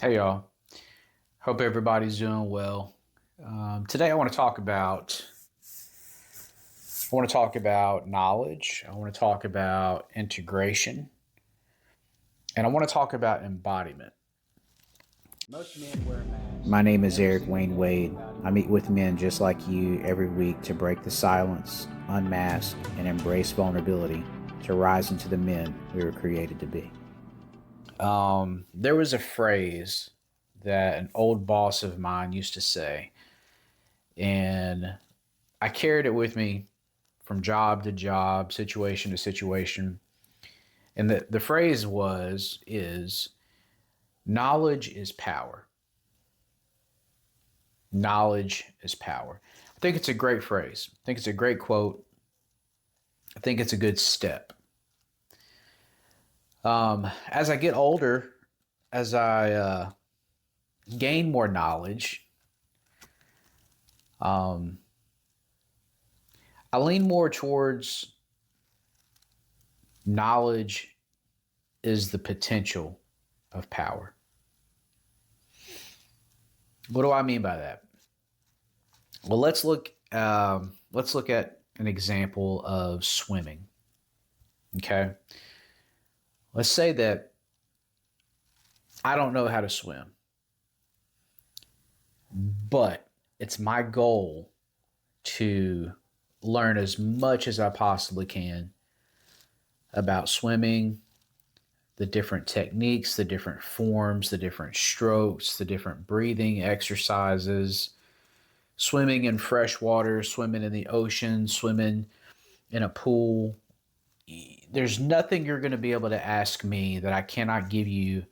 Hey y'all. Hope everybody's doing well. Today I want to talk about knowledge. I want to talk about integration, and I want to talk about embodiment. Most men wear masks. My name is Every Eric single Wayne day Wade. without I even meet with realizing men it. just like you every week to break the silence, unmask, and embrace vulnerability to rise into the men we were created to be. There was a phrase that an old boss of mine used to say, and I carried it with me from job to job, situation to situation. And the phrase is knowledge is power. Knowledge is power. I think it's a great phrase. I think it's a great quote. I think it's a good step. As I get older, as I gain more knowledge, um, I lean more towards knowledge is the potential of power. What do I mean by that? Well, let's look at an example of swimming. Okay, let's say that I don't know how to swim, but it's my goal to learn as much as I possibly can about swimming, the different techniques, the different forms, the different strokes, the different breathing exercises, swimming in fresh water, swimming in the ocean, swimming in a pool. There's nothing you're going to be able to ask me that I cannot give you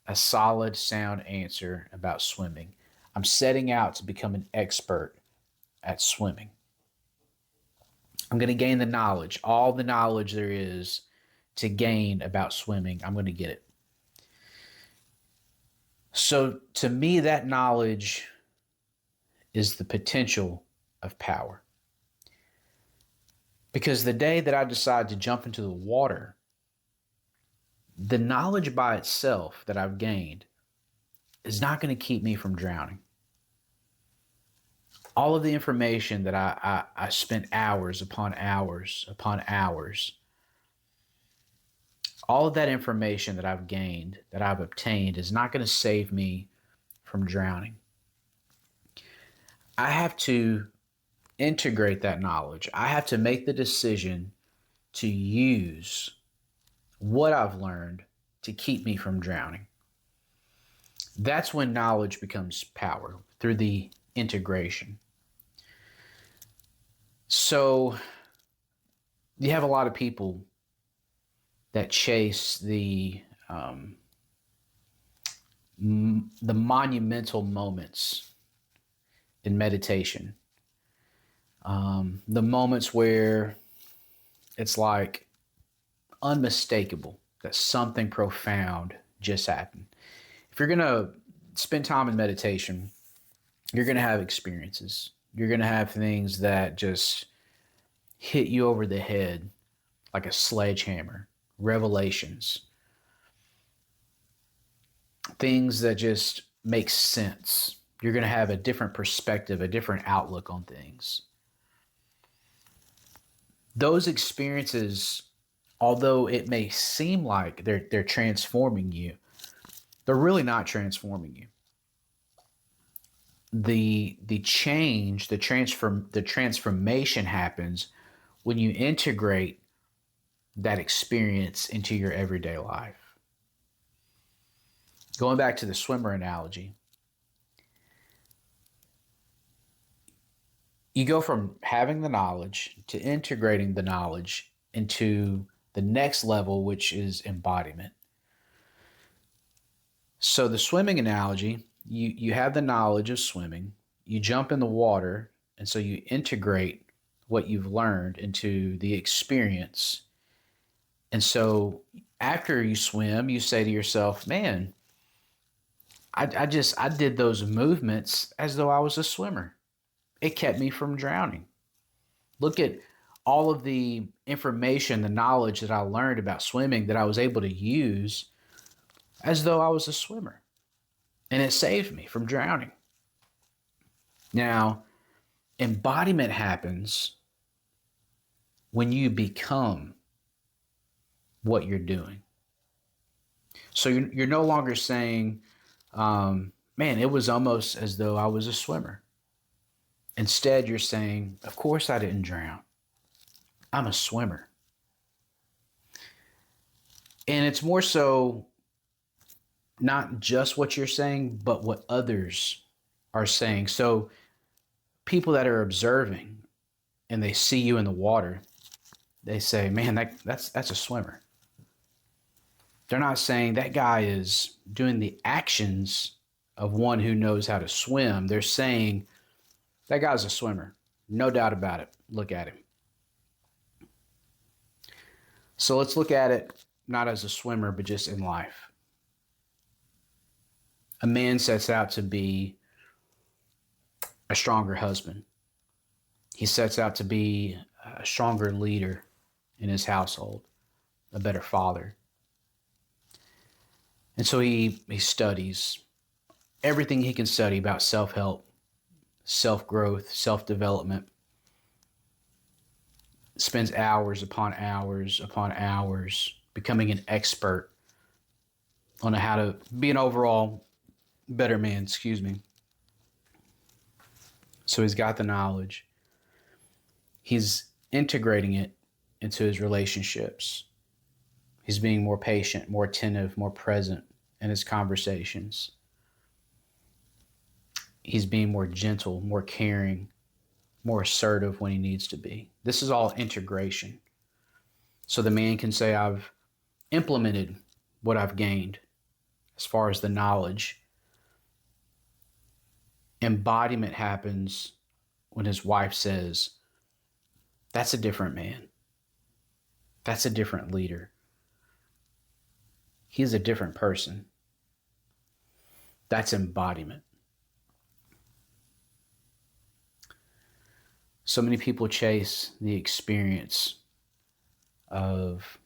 a solid, sound answer about swimming. I'm setting out to become an expert at swimming. I'm going to gain the knowledge, all the knowledge there is to gain about swimming. I'm going to get it. So to me, that knowledge is the potential of power. Because the day that I decide to jump into the water, the knowledge by itself that I've gained is not going to keep me from drowning. All of the information that I spent hours upon hours upon hours, all of that information that I've gained, that I've obtained, is not going to save me from drowning. I have to integrate that knowledge. I have to make the decision to use what I've learned to keep me from drowning. That's when knowledge becomes power through the integration. So you have a lot of people that chase the monumental moments in meditation, the moments where it's like unmistakable that something profound just happened. If you're gonna spend time in meditation, you're gonna have experiences. You're gonna have things that just hit you over the head like a sledgehammer, revelations, things that just make sense. You're going to have a different perspective, a different outlook on things. Those experiences, although it may seem like they're transforming you, they're really not transforming you. The change, the transformation happens when you integrate that experience into your everyday life. Going back to the swimmer analogy, you go from having the knowledge to integrating the knowledge into the next level, which is embodiment. So, the swimming analogy, you have the knowledge of swimming, you jump in the water, and so you integrate what you've learned into the experience. And so, after you swim, you say to yourself, man, I did those movements as though I was a swimmer. It kept me from drowning. Look at all of the information, the knowledge that I learned about swimming that I was able to use as though I was a swimmer. and it saved me from drowning. Now, embodiment happens when you become what you're doing. So you're no longer saying, man, it was almost as though I was a swimmer. Instead, you're saying, of course I didn't drown. I'm a swimmer. And it's more so not just what you're saying, but what others are saying. So people that are observing and they see you in the water, they say, man, that's a swimmer. They're not saying that guy is doing the actions of one who knows how to swim. They're saying that guy's a swimmer. No doubt about it. Look at him. So let's look at it not as a swimmer, but just in life. A man sets out to be a stronger husband. He sets out to be a stronger leader in his household, a better father. And so he studies everything he can study about self-help, self-growth, self-development. Spends hours upon hours upon hours becoming an expert on how to be an overall better man, So he's got the knowledge. He's integrating it into his relationships. He's being more patient, more attentive, more present in his conversations. He's being more gentle, more caring, more assertive when he needs to be. This is all integration. So the man can say, I've implemented what I've gained as far as the knowledge. Embodiment happens when his wife says, that's a different man. That's a different leader. He's a different person. That's embodiment. So many people chase the experience of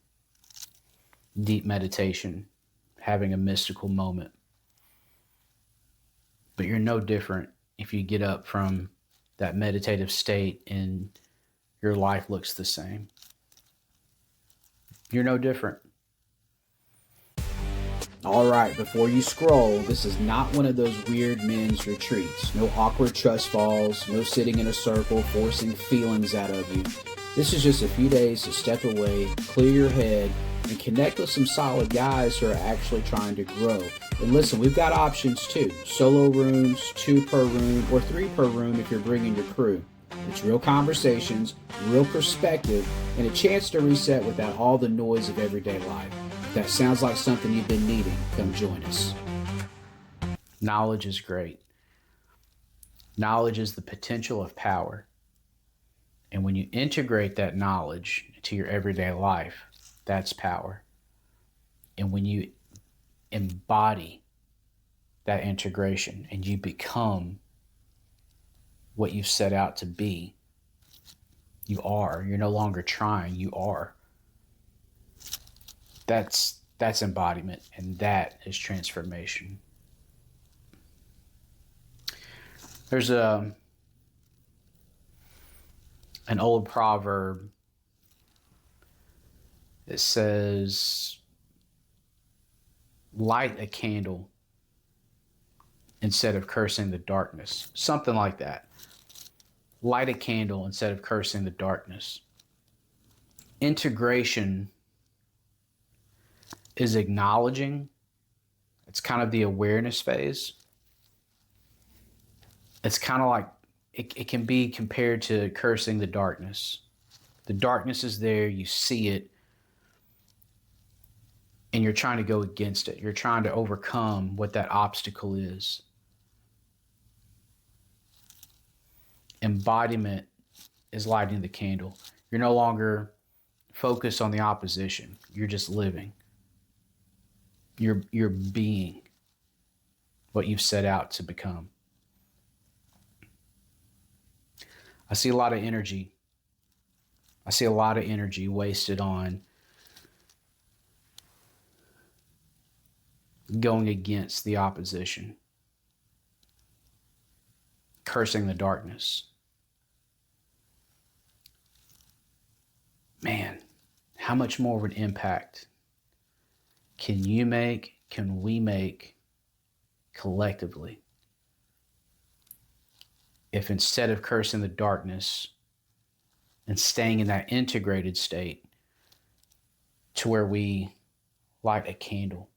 deep meditation, having a mystical moment. But you're no different if you get up from that meditative state and your life looks the same. You're no different. All right, before you scroll, this is not one of those weird men's retreats. No awkward trust falls, no sitting in a circle forcing feelings out of you. This is just a few days to step away, clear your head, and connect with some solid guys who are actually trying to grow. And listen, we've got options too. Solo rooms, 2 per room, or 3 per room if you're bringing your crew. It's real conversations, real perspective, and a chance to reset without all the noise of everyday life. If that sounds like something you've been needing, come join us. Knowledge is great. Knowledge is the potential of power. And when you integrate that knowledge into your everyday life, that's power. And when you embody that integration and you become what you've set out to be, you are. You're no longer trying, you are. That's embodiment, and that is transformation. There's an old proverb. It says, light a candle instead of cursing the darkness. Something like that. Light a candle instead of cursing the darkness. Integration is acknowledging. It's kind of the awareness phase. It's kind of like, it can be compared to cursing the darkness. The darkness is there, you see it, and you're trying to go against it. You're trying to overcome what that obstacle is. Embodiment is lighting the candle. You're no longer focused on the opposition. You're just living. You're being what you've set out to become. I see a lot of energy. I see a lot of energy wasted on going against the opposition. cursing the darkness. Man, how much more of an impact can you make, can we make collectively if instead of cursing the darkness and staying in that integrated state to where we light a candle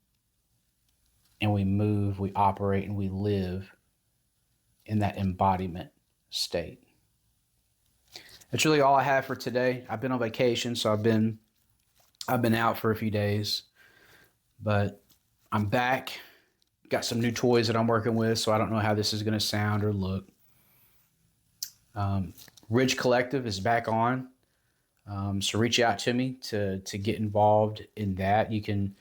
and we move, we operate, and we live in that embodiment state. That's really all I have for today. I've been on vacation, so I've been out for a few days, but I'm back. Got some new toys that I'm working with, so I don't know how this is going to sound or look. Ridge Collective is back on, so reach out to me to get involved in that. You can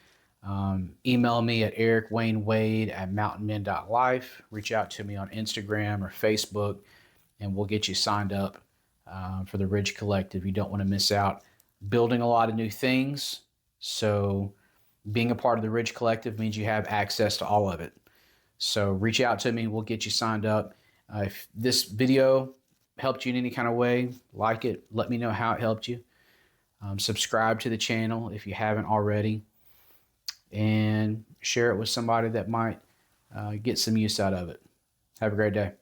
email me at ericwaynewade@mountainmen.life. Reach out to me on Instagram or Facebook, and we'll get you signed up for the Ridge Collective. You don't want to miss out. Building a lot of new things, so being a part of the Ridge Collective means you have access to all of it. So reach out to me. We'll get you signed up. If this video helped you in any kind of way, like it. Let me know how it helped you. Subscribe to the channel if you haven't already. And share it with somebody that might get some use out of it. Have a great day.